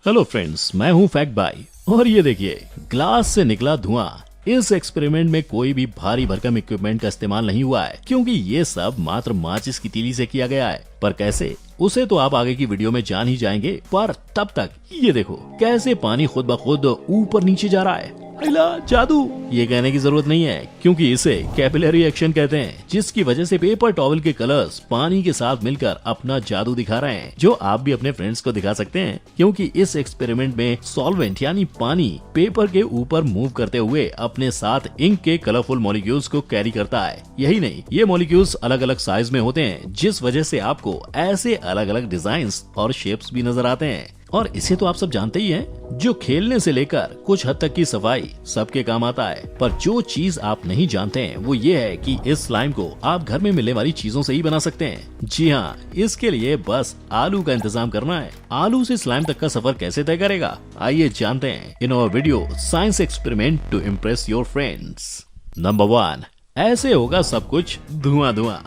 Hello friends, मैं हूं fact by और ये देखिए ग्लास से निकला धुआं। इस एक्सपेरिमेंट में कोई भी भारी भरकम इक्विपमेंट का इस्तेमाल नहीं हुआ है, क्योंकि ये सब मात्र माचिस की तीली से किया गया है। पर कैसे, उसे तो आप आगे की वीडियो में जान ही जाएंगे। पर तब तक ये देखो कैसे पानी खुद ब खुद ऊपर नीचे जा रहा है। अला जादू, ये कहने की जरूरत नहीं है, क्योंकि इसे कैपिलरी एक्शन कहते हैं, जिसकी वजह से पेपर टॉवल के कलर्स पानी के साथ मिलकर अपना जादू दिखा रहे हैं, जो आप भी अपने फ्रेंड्स को दिखा सकते हैं। क्योंकि इस एक्सपेरिमेंट में सॉल्वेंट यानी पानी पेपर के ऊपर मूव करते हुए अपने साथ इंक के कलरफुल मॉलिक्यूल्स को कैरी करता है। यही नहीं, ये मॉलिक्यूल्स अलग अलग साइज में होते हैं, जिस वजह से आपको ऐसे अलग अलग डिजाइन्स और शेप्स भी नजर आते हैं। और इसे तो आप सब जानते ही हैं, जो खेलने से लेकर कुछ हद तक की सफाई सबके काम आता है। पर जो चीज आप नहीं जानते हैं वो ये है कि इस स्लाइम को आप घर में मिलने वाली चीजों से ही बना सकते हैं। जी हाँ, इसके लिए बस आलू का इंतजाम करना है। आलू से स्लाइम तक का सफर कैसे तय करेगा, आइए जानते हैं in our video science experiment to impress your friends. Number 1, ऐसे होगा सब कुछ धुआं धुआं।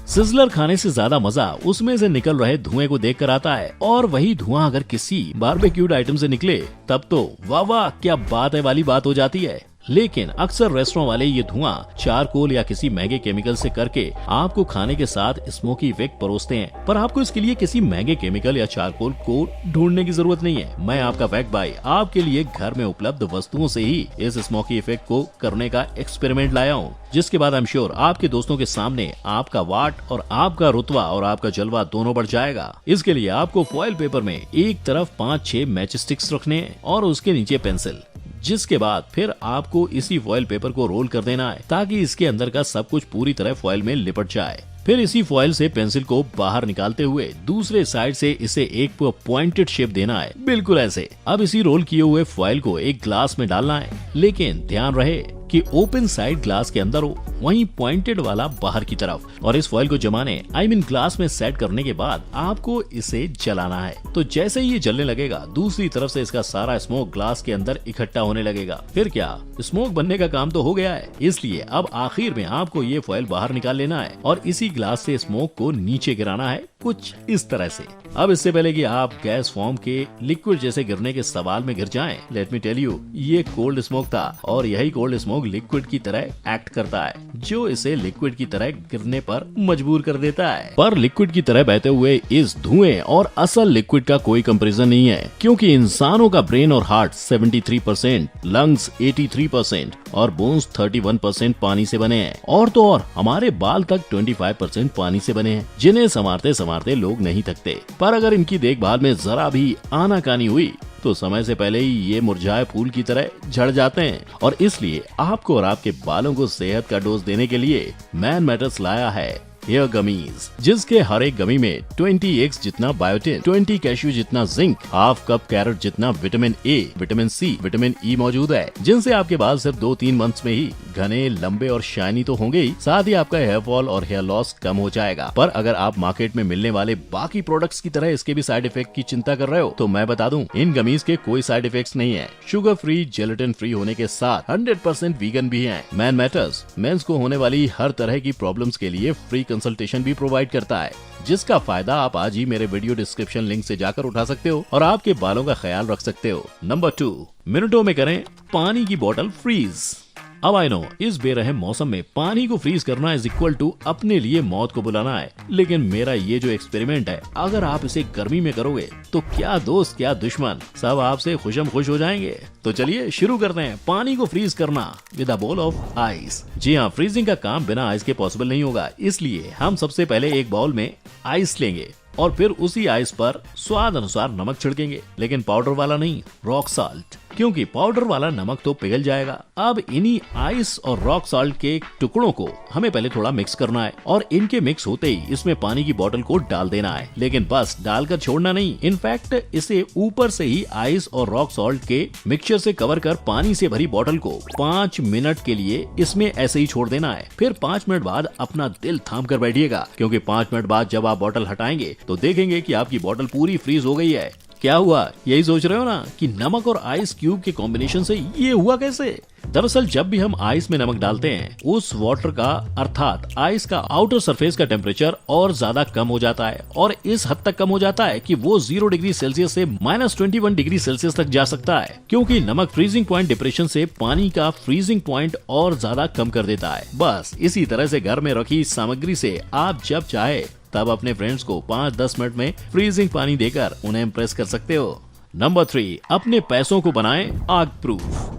सिजलर खाने से ज्यादा मजा उसमें से निकल रहे धुएं को देखकर आता है, और वही धुआं अगर किसी बारबेक्यूड आइटम से निकले तब तो वाह वाह क्या बात है वाली बात हो जाती है। लेकिन अक्सर रेस्टोरेंट वाले ये धुआं चारकोल या किसी महंगे केमिकल से करके आपको खाने के साथ स्मोकी इफेक्ट परोसते हैं। पर आपको इसके लिए किसी महंगे केमिकल या चारकोल को ढूंढने की जरूरत नहीं है। मैं आपका फैक्ट बाई आपके लिए घर में उपलब्ध वस्तुओं से ही इस स्मोकी इफेक्ट को करने का एक्सपेरिमेंट लाया हूँ, जिसके बाद आई एम श्योर आपके दोस्तों के सामने आपका वाट और आपका रुतबा और आपका जलवा दोनों बढ़ जाएगा। इसके लिए आपको फॉइल पेपर में एक तरफ 5-6 मैच स्टिक्स रखने हैं और उसके नीचे पेंसिल, जिसके बाद फिर आपको इसी फॉइल पेपर को रोल कर देना है, ताकि इसके अंदर का सब कुछ पूरी तरह फॉइल में लिपट जाए। फिर इसी फॉइल से पेंसिल को बाहर निकालते हुए दूसरे साइड से इसे एक पॉइंटेड शेप देना है, बिल्कुल ऐसे। अब इसी रोल किए हुए फॉइल को एक ग्लास में डालना है, लेकिन ध्यान रहे कि ओपन साइड ग्लास के अंदर हो, वहीं पॉइंटेड वाला बाहर की तरफ। और इस फॉइल को जमाने ग्लास में सेट करने के बाद आपको इसे जलाना है। तो जैसे ही ये जलने लगेगा, दूसरी तरफ से इसका सारा स्मोक ग्लास के अंदर इकट्ठा होने लगेगा। फिर क्या, स्मोक बनने का काम तो हो गया है। इसलिए अब आखिर में आपको ये फॉइल बाहर निकाल लेना है और इसी ग्लास से स्मोक को नीचे गिराना है, कुछ इस तरह से। अब इससे पहले कि आप गैस फॉर्म के लिक्विड जैसे गिरने के सवाल में गिर जाएं, लेट मी टेल यू, ये कोल्ड स्मोक था, और यही कोल्ड स्मोक लिक्विड की तरह एक्ट करता है, जो इसे लिक्विड की तरह गिरने पर मजबूर कर देता है। पर लिक्विड की तरह बहते हुए इस धुएं और असल लिक्विड का कोई कंपैरिजन नहीं है, क्योंकि इंसानों का ब्रेन और हार्ट 73%, लंग्स 83% और बोन्स 31% पानी से बने हैं। और तो और हमारे बाल तक 25% पानी से बने हैं, जिन्हें संवारते संवारते लोग नहीं थकते। पर अगर इनकी देखभाल में जरा भी आनाकानी हुई तो समय से पहले ही ये मुरझाए फूल की तरह झड़ जाते हैं। और इसलिए आपको और आपके बालों को सेहत का डोज देने के लिए मैन मैटर्स लाया है हेयर गमीज, जिसके हर एक गमी में 20 एग्स जितना बायोटिन, 20 कैश्यू जितना जिंक, हाफ कप कैरेट जितना vitamin A, vitamin C, vitamin E मौजूद है, जिनसे आपके बाल सिर्फ 2-3 मंथ्स में ही घने, लंबे और शाइनी तो होंगे ही, साथ ही आपका हेयर फॉल और हेयर लॉस कम हो जाएगा। पर अगर आप मार्केट में मिलने वाले बाकी प्रोडक्ट्स की तरह इसके भी साइड इफेक्ट की चिंता कर रहे हो, तो मैं बता दूं, इन गमीज के कोई साइड इफेक्ट्स नहीं है। शुगर फ्री, जेलेटिन फ्री होने के साथ 100% वीगन भी हैं। मैन मैटर्स मेंस को होने वाली हर तरह की प्रॉब्लम्स के लिए फ्री कंसल्टेशन भी प्रोवाइड करता है, जिसका फायदा आप आज ही मेरे वीडियो डिस्क्रिप्शन लिंक से जाकर उठा सकते हो और आपके बालों का ख्याल रख सकते हो। नंबर 2, मिनटों में करें पानी की बोतल फ्रीज। अब आई नो, इस बेरहम मौसम में पानी को फ्रीज करना इज इक्वल टू अपने लिए मौत को बुलाना है। लेकिन मेरा ये जो एक्सपेरिमेंट है, अगर आप इसे गर्मी में करोगे तो क्या दोस्त क्या दुश्मन, सब आपसे खुशम खुश हो जाएंगे। तो चलिए शुरू करते हैं पानी को फ्रीज करना with a bowl of ice. जी हाँ, फ्रीजिंग का काम बिना आइस के पॉसिबल नहीं होगा, इसलिए हम सबसे पहले एक बाउल में आइस लेंगे और फिर उसी आइस पर स्वाद अनुसार नमक छिड़केंगे, लेकिन पाउडर वाला नहीं, रॉक साल्ट, क्योंकि पाउडर वाला नमक तो पिघल जाएगा। अब इन्हीं आइस और रॉक साल्ट के टुकड़ों को हमें पहले थोड़ा मिक्स करना है, और इनके मिक्स होते ही इसमें पानी की बोतल को डाल देना है। लेकिन बस डालकर छोड़ना नहीं, इनफैक्ट इसे ऊपर से ही आइस और रॉक साल्ट के मिक्सचर से कवर कर पानी से भरी बोतल को 5 मिनट के लिए इसमें ऐसे ही छोड़ देना है। फिर 5 मिनट बाद अपना दिल थाम कर बैठिएगा, क्योंकि 5 मिनट बाद जब आप बोतल हटाएंगे तो देखेंगे कि आपकी बोतल पूरी फ्रीज हो गई है। क्या हुआ, यही सोच रहे हो ना कि नमक और आइस क्यूब के कॉम्बिनेशन से ये हुआ कैसे? दरअसल जब भी हम आइस में नमक डालते हैं, उस वाटर का अर्थात आइस का आउटर सरफेस का टेम्परेचर और ज्यादा कम हो जाता है, और इस हद तक कम हो जाता है कि वो 0 डिग्री सेल्सियस से -21 डिग्री सेल्सियस तक जा सकता है, क्योंकि नमक फ्रीजिंग पॉइंट डिप्रेशन से पानी का फ्रीजिंग पॉइंट और ज्यादा कम कर देता है। बस इसी तरह से घर में रखी सामग्री से आप जब चाहे तब अपने फ्रेंड्स को 5-10 मिनट में फ्रीजिंग पानी देकर उन्हें इम्प्रेस कर सकते हो। नंबर 3, अपने पैसों को बनाएं आग प्रूफ।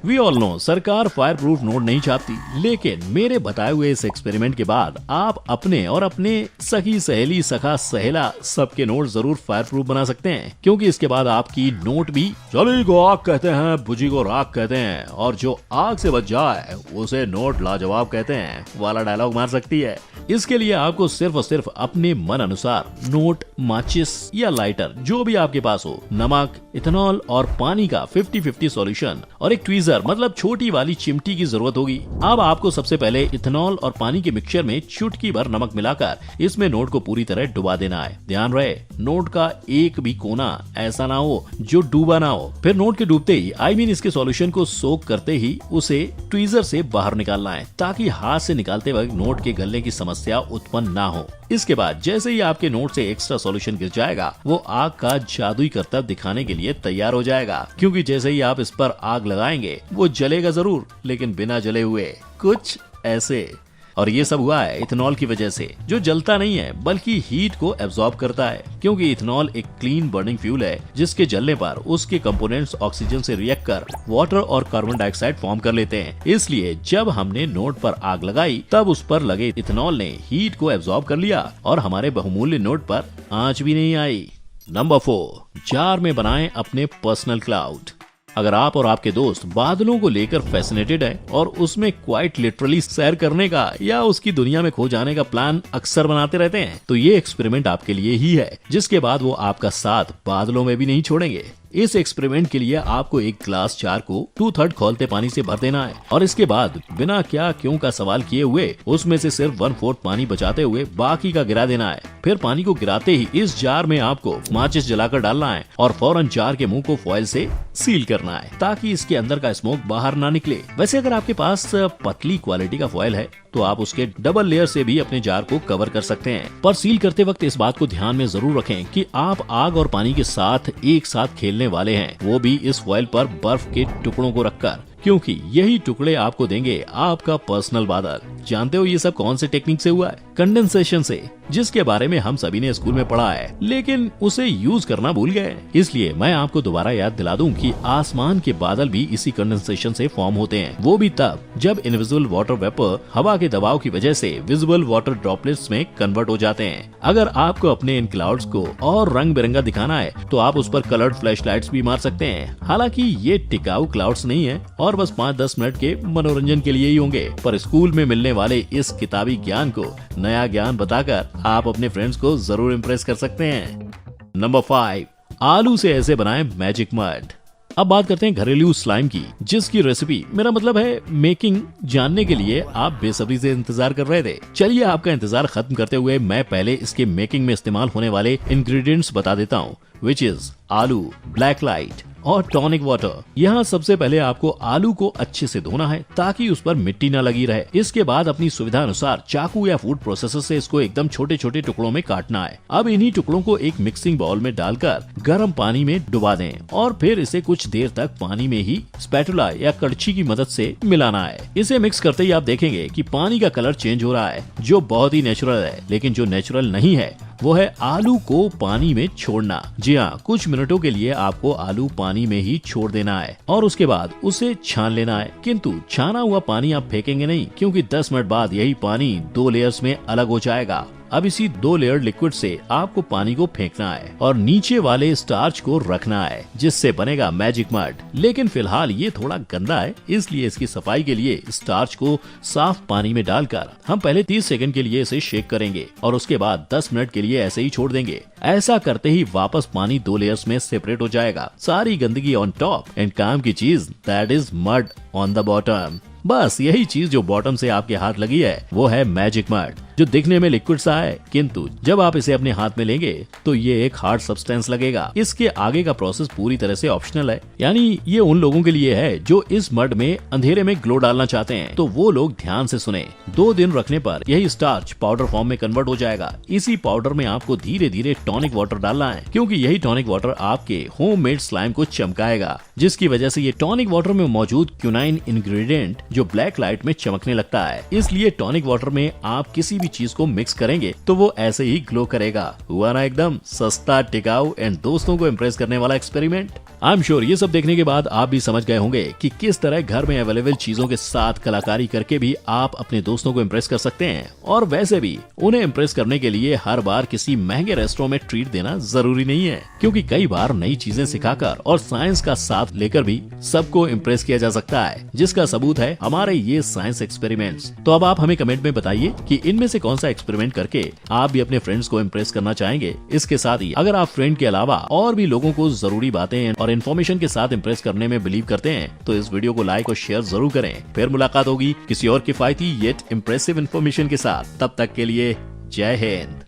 वी ऑल नो सरकार फायर प्रूफ नोट नहीं छापती, लेकिन मेरे बताए हुए इस एक्सपेरिमेंट के बाद आप अपने और अपने सखी सहेली सखा सहेला सबके नोट जरूर फायर प्रूफ बना सकते हैं, क्योंकि इसके बाद आपकी नोट भी चली को आग कहते हैं, बुझी को राख कहते हैं, और जो आग से बच जाए उसे नोट लाजवाब कहते हैं वाला डायलॉग मार सकती है। इसके लिए आपको सिर्फ और सिर्फ अपने मन अनुसार नोट, माचिस या लाइटर जो भी आपके पास हो, नमक, इथेनॉल और पानी का 50-50 सॉल्यूशन और एक ट्वीजर मतलब छोटी वाली चिमटी की जरूरत होगी। अब आपको सबसे पहले इथेनॉल और पानी के मिक्सचर में चुटकी भर नमक मिलाकर इसमें नोट को पूरी तरह डुबा देना है। ध्यान रहे नोट का एक भी कोना ऐसा ना हो जो डूबा ना हो। फिर नोट के डूबते ही इसके सॉल्यूशन को सोक करते ही उसे ट्वीजर से बाहर निकालना है, ताकि हाथ से निकालते वक्त नोट के गलने की समस्या उत्पन्न ना हो। इसके बाद जैसे ही आपके नोट से एक्स्ट्रा सॉल्यूशन गिर जाएगा, वो आग का जादुई करतब दिखाने के लिए तैयार हो जाएगा, क्योंकि जैसे ही आप इस पर आग लगाएंगे वो जलेगा जरूर, लेकिन बिना जले हुए, कुछ ऐसे। और ये सब हुआ है इथेनॉल की वजह से, जो जलता नहीं है बल्कि हीट को एब्जॉर्ब करता है, क्योंकि इथेनॉल एक क्लीन बर्निंग फ्यूल है जिसके जलने पर उसके कंपोनेंट्स ऑक्सीजन से रिएक्ट कर वाटर और कार्बन डाइऑक्साइड फॉर्म कर लेते हैं। इसलिए जब हमने नोट पर आग लगाई तब उस पर लगे इथेनॉल ने हीट को एब्जॉर्ब कर लिया और हमारे बहुमूल्य नोट पर आंच भी नहीं आई। नंबर 4, जार में बनाएं अपने पर्सनल क्लाउड। अगर आप और आपके दोस्त बादलों को लेकर फैसिनेटेड हैं और उसमें क्वाइट लिटरली सैर करने का या उसकी दुनिया में खो जाने का प्लान अक्सर बनाते रहते हैं, तो ये एक्सपेरिमेंट आपके लिए ही है, जिसके बाद वो आपका साथ बादलों में भी नहीं छोड़ेंगे। इस एक्सपेरिमेंट के लिए आपको एक ग्लास जार को 2/3 खौलते पानी से भर देना है, और इसके बाद बिना क्या क्यों का सवाल किए हुए उसमें से सिर्फ 1/4 पानी बचाते हुए बाकी का गिरा देना है। फिर पानी को गिराते ही इस जार में आपको माचिस जलाकर डालना है और फौरन जार के मुंह को फॉइल से सील करना है, ताकि इसके अंदर का स्मोक बाहर ना निकले। वैसे अगर आपके पास पतली क्वालिटी का फॉइल है तो आप उसके डबल लेयर से भी अपने जार को कवर कर सकते हैं, पर सील करते वक्त इस बात को ध्यान में जरूर रखें कि आप आग और पानी के साथ एक साथ खेलने वाले हैं, वो भी इस फॉइल पर बर्फ के टुकड़ों को रखकर, क्योंकि यही टुकड़े आपको देंगे आपका पर्सनल बादल। जानते हो ये सब कौन से टेक्निक से हुआ है? कंडेंसेशन से, जिसके बारे में हम सभी ने स्कूल में पढ़ा है, लेकिन उसे यूज करना भूल गए। इसलिए मैं आपको दोबारा याद दिला दूं कि आसमान के बादल भी इसी कंडेंसेशन से फॉर्म होते हैं, वो भी तब जब इनविजिबल वाटर वेपर हवा के दबाव की वजह से विजिबल वाटर ड्रॉपलेट्स में कन्वर्ट हो जाते हैं। अगर आपको अपने इन क्लाउड्स को और रंग बिरंगा दिखाना है तो आप उस पर कलर्ड फ्लैशलाइट्स भी मार सकते हैं। हालांकि ये टिकाऊ क्लाउड्स नहीं है और बस 5-10 मिनट के मनोरंजन के लिए ही होंगे, पर स्कूल में मिलने वाले इस किताबी ज्ञान को नया ज्ञान बताकर आप अपने फ्रेंड्स को जरूर इम्प्रेस कर सकते हैं। नंबर 5, आलू से ऐसे बनाएं मैजिक मड। अब बात करते हैं घरेलू स्लाइम की, जिसकी रेसिपी, मेरा मतलब है मेकिंग, जानने के लिए आप बेसब्री से इंतजार कर रहे थे। चलिए आपका इंतजार खत्म करते हुए मैं पहले इसके मेकिंग में इस्तेमाल होने वाले इंग्रेडिएंट्स बता देता हूँ, विच इज आलू, ब्लैक लाइट और टॉनिक वाटर। यहाँ सबसे पहले आपको आलू को अच्छे से धोना है ताकि उस पर मिट्टी न लगी रहे। इसके बाद अपनी सुविधा अनुसार चाकू या फूड प्रोसेसर से इसको एकदम छोटे छोटे टुकड़ों में काटना है। अब इन्हीं टुकड़ों को एक मिक्सिंग बाउल में डालकर गर्म पानी में डुबा दें और फिर इसे कुछ देर तक पानी में ही स्पैटुला या कड़छी की मदद से मिलाना है। इसे मिक्स करते ही आप देखेंगे कि पानी का कलर चेंज हो रहा है, जो बहुत ही नेचुरल है। लेकिन जो नेचुरल नहीं है वो है आलू को पानी में छोड़ना। जी हाँ, कुछ मिनटों के लिए आपको आलू पानी में ही छोड़ देना है और उसके बाद उसे छान लेना है। किंतु छाना हुआ पानी आप फेंकेंगे नहीं, क्योंकि 10 मिनट बाद यही पानी 2 लेयर्स में अलग हो जाएगा। अब इसी 2 लेयर लिक्विड से आपको पानी को फेंकना है और नीचे वाले स्टार्च को रखना है, जिससे बनेगा मैजिक मड। लेकिन फिलहाल ये थोड़ा गंदा है, इसलिए इसकी सफाई के लिए स्टार्च को साफ पानी में डालकर हम पहले 30 सेकंड के लिए इसे शेक करेंगे और उसके बाद 10 मिनट के लिए ऐसे ही छोड़ देंगे। ऐसा करते ही वापस पानी 2 लेयर्स में सेपरेट हो जाएगा, सारी गंदगी ऑन टॉप एंड काम की चीज that is mud on the bottom. बस यही चीज जो बॉटम से आपके हाथ लगी है वो है मैजिक मड। जो दिखने में लिक्विड सा है, किंतु जब आप इसे अपने हाथ में लेंगे तो ये एक हार्ड सब्सटेंस लगेगा। इसके आगे का प्रोसेस पूरी तरह से ऑप्शनल है, यानी ये उन लोगों के लिए है जो इस मड में अंधेरे में ग्लो डालना चाहते हैं। तो वो लोग ध्यान से सुने। 2 दिन रखने पर यही स्टार्च पाउडर फॉर्म में कन्वर्ट हो जाएगा। इसी पाउडर में आपको धीरे धीरे टॉनिक वाटर डालना है, क्योंकि यही टॉनिक वाटर आपके होममेड स्लाइम को चमकाएगा, जिसकी वजह से ये टॉनिक वाटर में मौजूद क्यूनाइन इंग्रेडिएंट जो ब्लैक लाइट में चमकने लगता है। इसलिए टॉनिक वाटर में आप किसी भी चीज को मिक्स करेंगे तो वो ऐसे ही ग्लो करेगा। हुआ ना एकदम सस्ता, टिकाऊ एंड दोस्तों को इम्प्रेस करने वाला एक्सपेरिमेंट। आई एम श्योर ये सब देखने के बाद आप भी समझ गए होंगे कि किस तरह घर में अवेलेबल चीजों के साथ कलाकारी करके भी आप अपने दोस्तों को इम्प्रेस कर सकते हैं। और वैसे भी उन्हें इम्प्रेस करने के लिए हर बार किसी महंगे रेस्टोरेंट में ट्रीट देना जरूरी नहीं है, क्योंकि कई बार नई चीजें सिखाकर और साइंस का साथ लेकर भी सबको इम्प्रेस किया जा सकता है, जिसका सबूत है हमारे ये साइंस एक्सपेरिमेंट्स। तो अब आप हमें कमेंट में बताइए कि इनमें से कौन सा एक्सपेरिमेंट करके आप भी अपने फ्रेंड्स को इम्प्रेस करना चाहेंगे। इसके साथ ही अगर आप फ्रेंड के अलावा और भी लोगों को जरूरी बातें और इन्फॉर्मेशन के साथ इम्प्रेस करने में बिलीव करते हैं तो इस वीडियो को लाइक और शेयर जरूर करें। फिर मुलाकात होगी किसी और किफायती येट इम्प्रेसिव इन्फॉर्मेशन के साथ। तब तक के लिए जय हिंद।